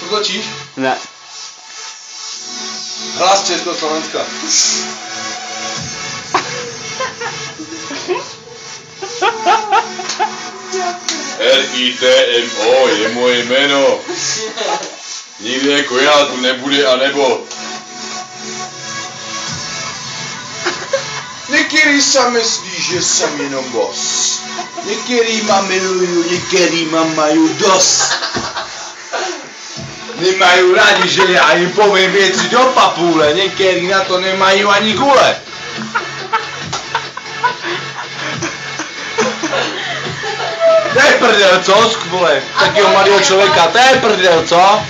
točíš? Ne. Hlas Československa. RITMO je moje jméno. Nikdy jako já tu nebude a nebo. Některý se myslí, že jsem jenom boss. Některýma miluju, některýma mají dost. Nemají rádi, že já jim povím věci do papule, některý na to nemají ani kule. To je prdel, co, skvole? Takýho mladého člověka, to je prdel, co?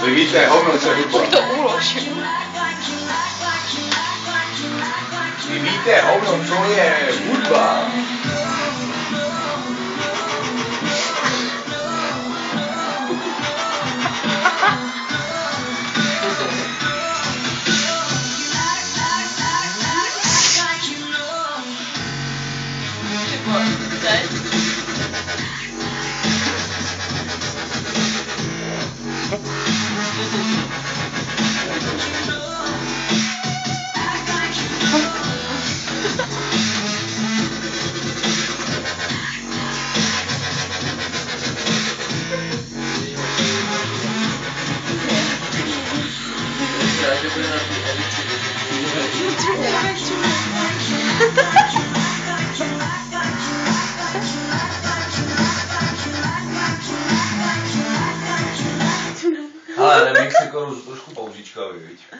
Vy víte, hovno, co je hudba. Pojď to ulož. Vy víte, hovno, co je hudba. Ale remix je trošku použičkavý, viď?